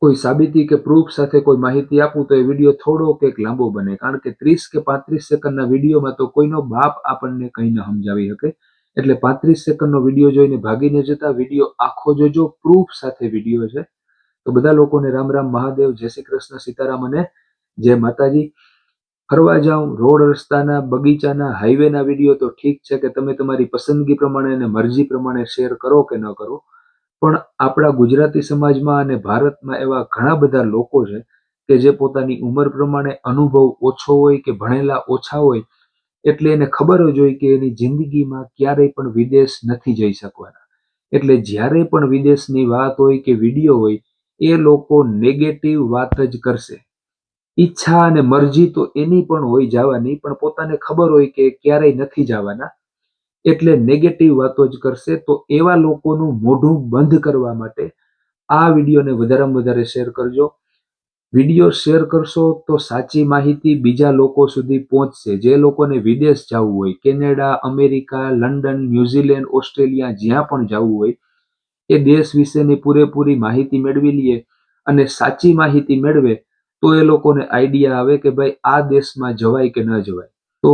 કોઈ સાબિતી કે પ્રૂફ સાથે કોઈ માહિતી આપું તો એ વિડીયો થોડો કે લાંબો બને, કારણ કે 30 કે 35 સેકન્ડના વિડીયોમાં તો કોઈનો બાપ આપણને કંઈ ન સમજાવી શકે. એટલે 35 સેકન્ડનો વિડીયો જોઈને ભાગીને જતા વિડીયો આખો જોજો, પ્રૂફ સાથે વિડીયો છે. તો બધા લોકોને રામ રામ મહાદેવ, જય શ્રી કૃષ્ણ, સીતારામ અને જય માતાજી. ફરવા જાઉં, રોડ રસ્તાના, બગીચાના, હાઈવેના વિડીયો તો ઠીક છે કે તમે તમારી પસંદગી પ્રમાણે અને મરજી પ્રમાણે શેર કરો કે ન કરો, પણ આપણા ગુજરાતી સમાજમાં અને ભારતમાં એવા ઘણા બધા લોકો છે કે જે પોતાની ઉંમર પ્રમાણે અનુભવ ઓછો હોય કે ભણેલા ઓછા હોય, એટલે એને ખબર જ હોય કે એની જિંદગીમાં ક્યારેય પણ વિદેશ નથી જઈ શકવાના. એટલે જ્યારે પણ વિદેશની વાત હોય કે વિડીયો હોય, એ લોકો નેગેટિવ વાત જ કરશે. ઈચ્છા અને મરજી તો એની પણ હોય જવાની, પણ પોતાને ખબર હોય કે ક્યારેય નથી જવાના, એટલે નેગેટિવ વાતો જ કરશે. તો એવા લોકોનું મોઢું બંધ કરવા માટે આ વિડીયોને વધારેમાં વધારે શેર કરજો. વિડીયો શેર કરશો તો સાચી માહિતી બીજા લોકો સુધી પહોંચશે. જે લોકોને વિદેશ જવું હોય, Canada, America, London, New Zealand, Australia, જ્યાં પણ જવું હોય, એ દેશ વિશેની પૂરેપૂરી માહિતી મેળવી લઈએ અને સાચી માહિતી મેળવે તો એ લોકોને આઈડિયા આવે કે ભાઈ આ દેશમાં જવાય કે ન જવાય. તો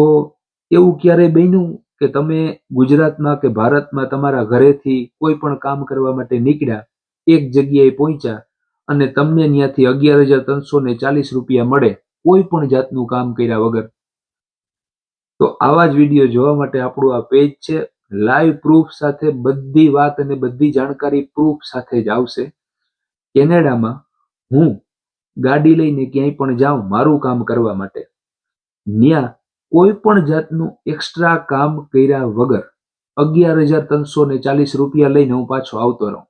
એવું ક્યારેય બન્યું કે તમે ગુજરાતમાં કે ભારતમાં તમારા ઘરેથી કોઈ પણ કામ કરવા માટે નીકળ્યા, એક જગ્યાએ પહોંચ્યા અને તમને ત્યાંથી 11,340 રૂપિયા મળે કોઈ પણ જાતનું કામ કર્યા વગર? તો આવા જ વિડીયો જોવા માટે આપણું આ પેજ છે. લાઈવ પ્રૂફ સાથે બધી વાત અને બધી જાણકારી પ્રૂફ સાથે જ આવશે. કેનેડામાં હું ગાડી લઈને ક્યાંય પણ જાઉં મારું કામ કરવા માટે, ત્યાં કોઈ પણ જાતનું એક્સ્ટ્રા કામ કર્યા વગર 11,340 રૂપિયા લઈને હું પાછો આવતો રહું.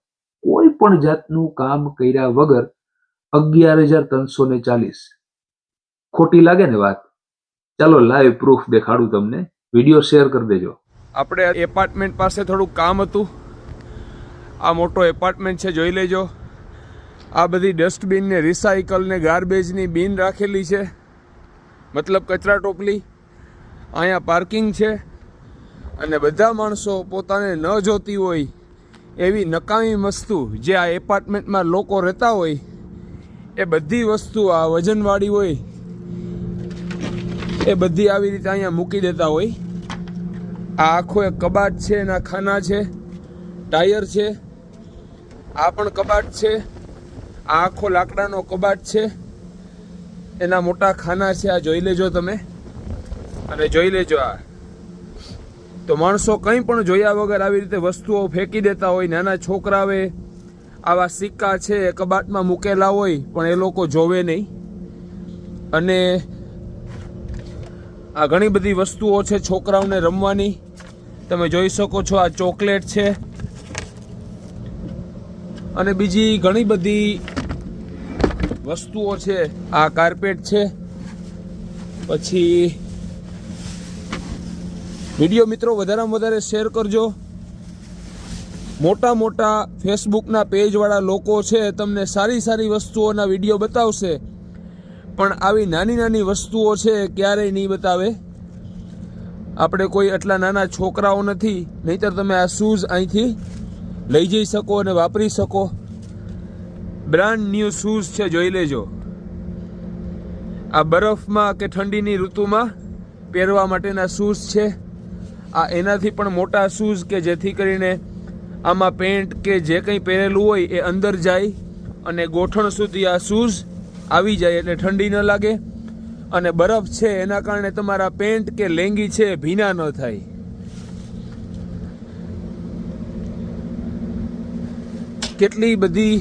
કોઈ પણ જાતનું કામ કર્યા વગર 11,340. ખોટી લાગે ને વાત? ચાલો લાઈવ પ્રૂફ દેખાડું તમને. વિડીયો શેર કરી દેજો. આપણે એપાર્ટમેન્ટ પાસે થોડું કામ હતું. આ મોટો એપાર્ટમેન્ટ છે, જોઈ લેજો. આ બધી ડસ્ટબિન ને રિસાયકલ ને ગાર્બેજની બિન રાખેલી છે, મતલબ કચરા ટોપલી. અહીંયા પાર્કિંગ છે અને બધા માણસો પોતાને ન જોતી હોય એવી નકામી વસ્તુ જે આ એપાર્ટમેન્ટમાં લોકો રહેતા હોય એ બધી વસ્તુ આ વજનવાળી હોય એ બધી આવી રીતે અહીંયા મૂકી દેતા હોય. આ આખો એક કબાટ છે, એના ખાના છે, ટાયર છે. આ પણ કબાટ છે. આ આખો લાકડાનો કબાટ છે, એના મોટા ખાના છે. આ જોઈ લેજો તમે અને જોઈ લેજો. આ તો માણસો કંઈ પણ જોયા વગર આવી રીતે વસ્તુઓ ફેંકી દેતા હોય. નાના છોકરાઓએ આવા સિક્કા છે એ કબાટમાં મૂકેલા હોય પણ એ લોકો જોવે નહીં. અને આ ઘણી બધી વસ્તુઓ છે છોકરાઓને રમવાની. તમે જોઈ શકો છો. આ ચોકલેટ છે અને બીજી ઘણી બધી વસ્તુઓ છે. આ કાર્પેટ છે. પછી વિડીયો મિત્રો વધારેમાં વધારે શેર કરજો. મોટા મોટા ફેસબુકના પેજવાળા લોકો છે તમને સારી સારી વસ્તુઓના વિડીયો બતાવશે, પણ આવી નાની નાની વસ્તુઓ છે ક્યારેય નહીં બતાવે. આપણે કોઈ એટલા નાના છોકરાઓ નથી, નહીંતર તમે આ શૂઝ અહીંથી લઈ જઈ શકો અને વાપરી શકો. બ્રાન્ડ ન્યૂ શૂઝ છે, જોઈ લેજો. આ બરફમાં કે ઠંડીની ઋતુમાં પહેરવા માટેના શૂઝ છે. આ એનાથી પણ મોટા શૂઝ કે જેથી કરીને આમાં પેન્ટ કે જે કંઈ પહેરેલું હોય એ અંદર જાય અને ગોઠણ સુધી આ શૂઝ આવી જાય એટલે ઠંડી ન લાગે. અને બરફ છે એના કારણે તમારા પેન્ટ કે લેંગી છે ભીના ન થાય. કેટલી બધી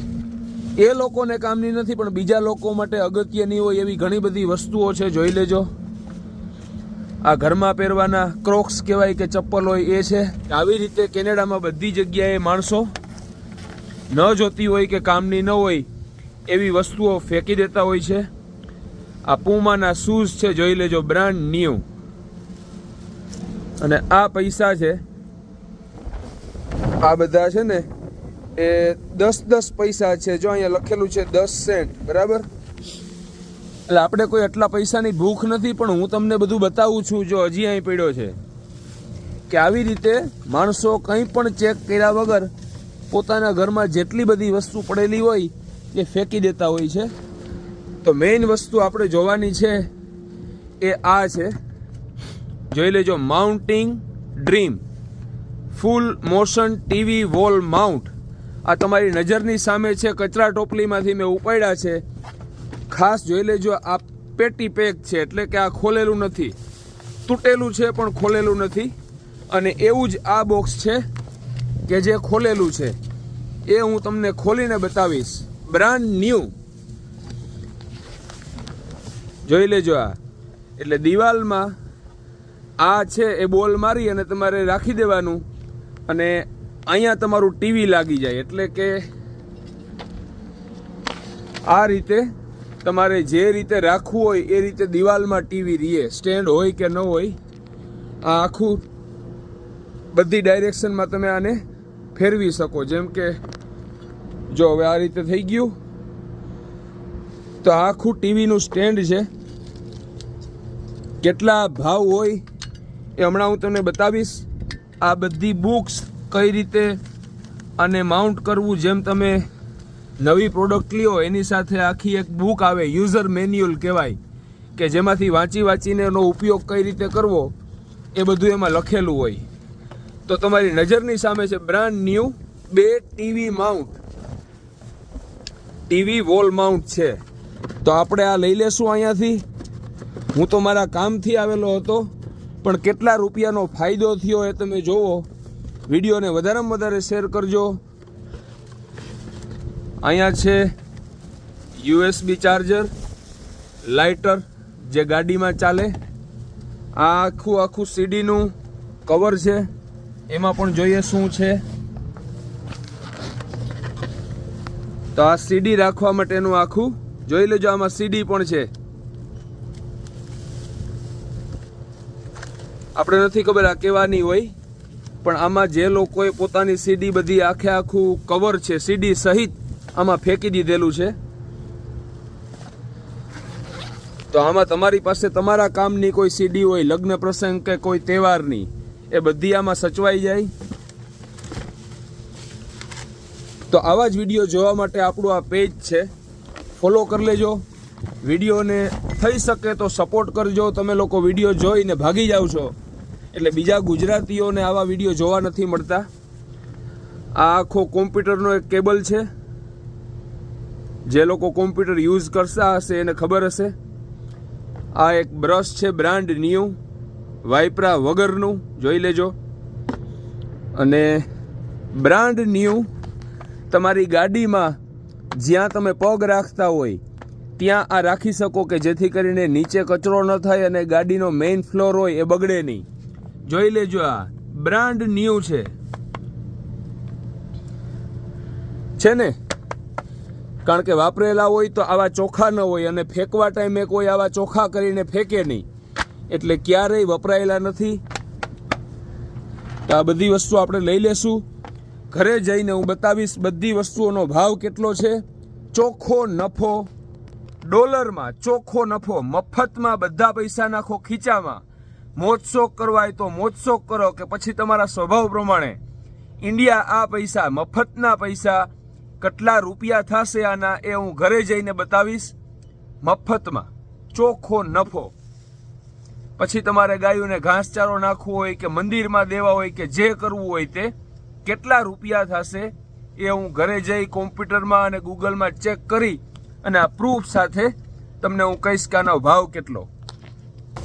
એ લોકોને કામની નથી પણ બીજા લોકો માટે અગત્યની હોય એવી ઘણી બધી વસ્તુઓ છે, જોઈ લેજો. આ ઘરમાં પહેરવાના ક્રોક્સ કહેવાય કે ચપ્પલ હોય એ છે. આવી રીતે કેનેડામાં બધી જગ્યાએ માણસો ન જોતી હોય કે કામની ન હોય એવી વસ્તુઓ ફેંકી દેતા હોય છે. આ પૂમાના શૂઝ છે, જોઈ લેજો, બ્રાન્ડ ન્યૂ. અને આ પૈસા છે, આ બધા છે ને એ 10 પૈસા છે. જો અહીંયા લખેલું છે 10 સેન્ટ, બરાબર. એટલે આપણે કોઈ એટલા પૈસાની ભૂખ નથી, પણ હું તમને બધું બતાવું છું. જો હજી અહીં પડ્યો છે કે આવી રીતે માણસો કંઈ પણ ચેક કર્યા વગર પોતાના ઘરમાં જેટલી બધી વસ્તુ પડેલી હોય એ ફેંકી દેતા હોય છે. તો મેઇન વસ્તુ આપણે જોવાની છે એ આ છે, જોઈ લેજો, માઉન્ટિંગ ડ્રીમ ફૂલ મોશન ટીવી વોલ માઉન્ટ. આ તમારી નજરની સામે છે, કચરા ટોપલીમાંથી મેં ઉપાડ્યા છે. ખાસ જોઈ લેજો, આ પેટી પેક છે, એટલે કે આ ખોલેલું નથી, તૂટેલું છે પણ ખોલેલું નથી. અને એવું જ આ બોક્સ છે કે જે ખોલેલું છે, એ હું તમને ખોલીને બતાવીશ. બ્રાન્ડ ન્યૂ, જોઈ લેજો. આ એટલે દિવાલમાં આ છે એ બોલ મારી અને તમારે રાખી દેવાનું, અને અહીંયા તમારું ટીવી લાગી જાય. એટલે કે આ રીતે તમારે જે રીતે રાખવું હોય એ રીતે દિવાલમાં ટીવી રહીએ, સ્ટેન્ડ હોય કે ન હોય. આ આખું બધી ડાયરેક્શનમાં તમે આને ફેરવી શકો. જેમ કે જો હવે આ રીતે થઈ ગયું, તો આ આખું ટીવીનું સ્ટેન્ડ છે. કેટલા ભાવ હોય એ હમણાં હું તમને બતાવીશ. આ બધી બુક્સ કઈ રીતે આને માઉન્ટ કરવું, જેમ તમે નવી પ્રોડક્ટ લ્યો એની સાથે આખી એક બુક આવે, યુઝર મેન્યુઅલ કહેવાય, કે જેમાંથી વાંચીને એનો ઉપયોગ કઈ રીતે કરવો એ બધું એમાં લખેલું હોય. તો તમારી નજરની સામે છે brand new 2 TV mount, TV wall mount છે. તો આપણે આ લઈ લેશું અહીંયાથી. હું તો મારા કામથી આવેલો હતો, પણ કેટલા રૂપિયાનો ફાયદો થયો એ તમે જોવો. વિડીયોને વધારેમાં વધારે શેર કરજો. અહીંયા છે USB ચાર્જર, લાઇટર જે ગાડીમાં ચાલે. આ આખું સીડીનું કવર છે, એમાં પણ જોઈએ શું છે. તો આ સીડી રાખવા માટેનું આખું જોઈ લેજો. આમાં સીડી પણ છે. આપણે નથી ખબર આ કેવાની હોય, પણ આમાં જે લોકોએ પોતાની સીડી બધી આખું કવર છે સીડી સહિત આમાં ફેંકી દીધેલું છે. તો આમાં તમારી પાસે તમારા કામની કોઈ સીડી હોય, લગ્ન પ્રસંગ કે કોઈ તહેવારની, એ બધી આમાં સચવાઈ જાય. તો આવા જ વિડીયો જોવા માટે આપણું આ પેજ છે, ફોલો કરી લેજો. વિડીયોને થઈ શકે તો સપોર્ટ કરજો. તમે લોકો વિડીયો જોઈને ભાગી જાવ છો એટલે બીજા ગુજરાતીઓને આવા વિડીયો જોવા નથી મળતા. આ આખો કોમ્પ્યુટરનો એક કેબલ છે. જે લોકો કોમ્પ્યુટર યુઝ કરતા હશે એને ખબર હશે. આ એક બ્રશ છે બ્રાન્ડ ન્યૂ, વાઇપરા વગરનું, જોઈ લેજો. અને બ્રાન્ડ ન્યૂ તમારી ગાડીમાં જ્યાં તમે પગ રાખતા હોય ત્યાં આ રાખી શકો, કે જેથી કરીને નીચે કચરો ન થાય અને ગાડીનો મેઇન ફ્લોર હોય એ બગડે નહીં. જોઈ લેજો, આ બ્રાન્ડ ન્યૂ છે ને. કારણ કે વાપરેલા હોય તો આવા ચોખ્ખા ન હોય, અને ફેંકવા ટાઈમે કોઈ આવા ચોખ્ખા કરીને ફેંકે નહીં, એટલે ક્યારેય વપરાયેલા નથી. તો આ બધી વસ્તુ આપણે લઈ લેશું. ઘરે જઈને હું બતાવીશ બધી વસ્તુઓનો ભાવ કેટલો છે. ચોખ્ખો નફો ડોલરમાં, ચોખ્ખો નફો. મફતમાં બધા પૈસા નાખો ખીચામાં. મોજશોખ કરવા હોય તો મોજશોખ કરો, કે પછી તમારા સ્વભાવ પ્રમાણે. ઇન્ડિયા આ પૈસા, મફતના પૈસા, કેટલા રૂપિયા થશે આના એ હું ઘરે જઈને બતાવીશ. મફતમાં ચોખ્ખો નફો. પછી તમારે ગાયોને ઘાસચારો નાખવો હોય કે મંદિરમાં દેવા હોય કે જે કરવું હોય તે, કેટલા રૂપિયા થશે એ હું ઘરે જઈ કોમ્પ્યુટરમાં અને ગૂગલમાં ચેક કરી અને આ પ્રૂફ સાથે તમને હું કહીશ કે આનો ભાવ કેટલો.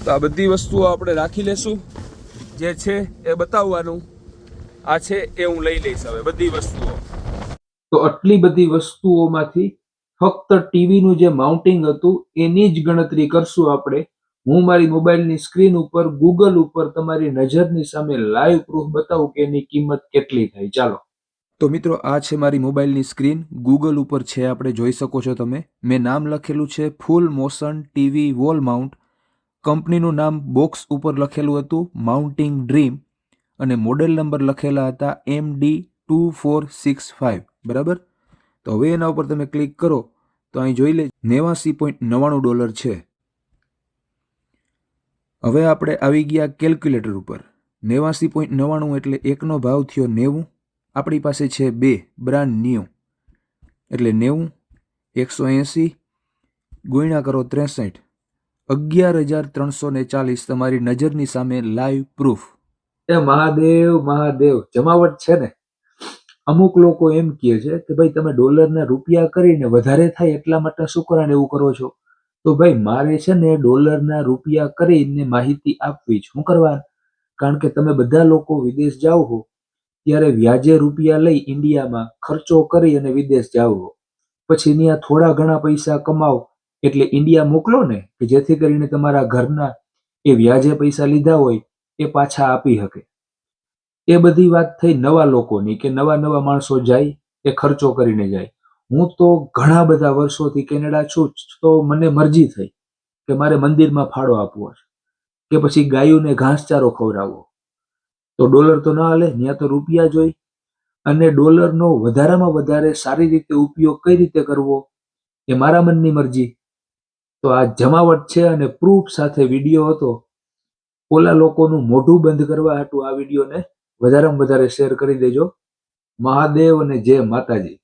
તો આ બધી વસ્તુઓ આપણે રાખી લેશું. જે છે એ બતાવવાનું આ છે એ હું લઈ લઈશ હવે બધી વસ્તુઓ. તો આટલી બધી વસ્તુઓમાંથી ફક્ત ટીવીનું જે માઉન્ટિંગ હતું એની જ ગણતરી કરશું આપણે. હું મારી મોબાઈલની સ્ક્રીન ઉપર ગૂગલ ઉપર તમારી નજરની સામે લાઈવ પ્રૂફ બતાવું કે એની કિંમત કેટલી થાય. ચાલો. તો મિત્રો, આ છે મારી મોબાઈલની સ્ક્રીન, ગૂગલ ઉપર છે, આપણે જોઈ શકો છો તમે. મેં નામ લખેલું છે ફૂલ મોશન ટીવી વોલ માઉન્ટ. કંપનીનું નામ બોક્સ ઉપર લખેલું હતું માઉન્ટિંગ ડ્રીમ, અને મોડેલ નંબર લખેલા હતા MD2465, બરાબર. તો હવે એના ઉપર તમે ક્લિક કરો તો અહીં જોઈ લે $89.99 છે. હવે આપણે આવી ગયા કેલ્ક્યુલેટર ઉપર. 89.99 એટલે એકનો ભાવ થયો 90. આપણી પાસે છે 2 બ્રાન્ડ ન્યૂ એટલે 90 180 ગુણ્યા કરો 63, 11,340 તમારી નજરની સામે લાઈવ પ્રૂફ. એ મહાદેવ મહાદેવ જમાવટ છે ને. અમુક લોકો એમ કહે છે કે ભાઈ તમે ડોલરના રૂપિયા કરીને વધારે થાય એટલા માટે શું કરવાનું એવું કરો છો? તો ભાઈ મારે છે ને ડોલરના રૂપિયા કરીને માહિતી આપવી જ. શું કરવા? કારણ કે તમે બધા લોકો વિદેશ જાઓ છો ત્યારે વ્યાજે રૂપિયા લઈ ઇન્ડિયામાં ખર્ચો કરી અને વિદેશ જાઓ છો. પછી ત્યાં થોડા ઘણા પૈસા કમાઓ એટલે ઇન્ડિયા મોકલો ને, કે જેથી કરીને તમારા ઘરના એ વ્યાજે પૈસા લીધા હોય એ પાછા આપી શકે. એ બધી વાત થઈ નવા લોકોની, કે નવા નવા માણસો જાય એ ખર્ચો કરીને જાય. હું તો ઘણા બધા વર્ષોથી કેનેડા છું, તો મને મરજી થઈ કે મારે મંદિરમાં ફાળો આપવો છે, કે પછી ગાયોને ઘાસચારો ખવડાવવો. તો ડોલર તો ના હાલે, ત્યાં તો રૂપિયા જોઈ. અને ડોલરનો વધારામાં વધારે સારી રીતે ઉપયોગ કઈ રીતે કરવો એ મારા મનની મરજી. તો આ જમાવટ છે અને પ્રૂફ સાથે વિડીયો હતો. ઓલા લોકોનું મોઢું બંધ કરવા હાટુ આ વિડીયોને વધારેમાં વધારે શેર કરી દેજો. મહાદેવ અને જય માતાજી.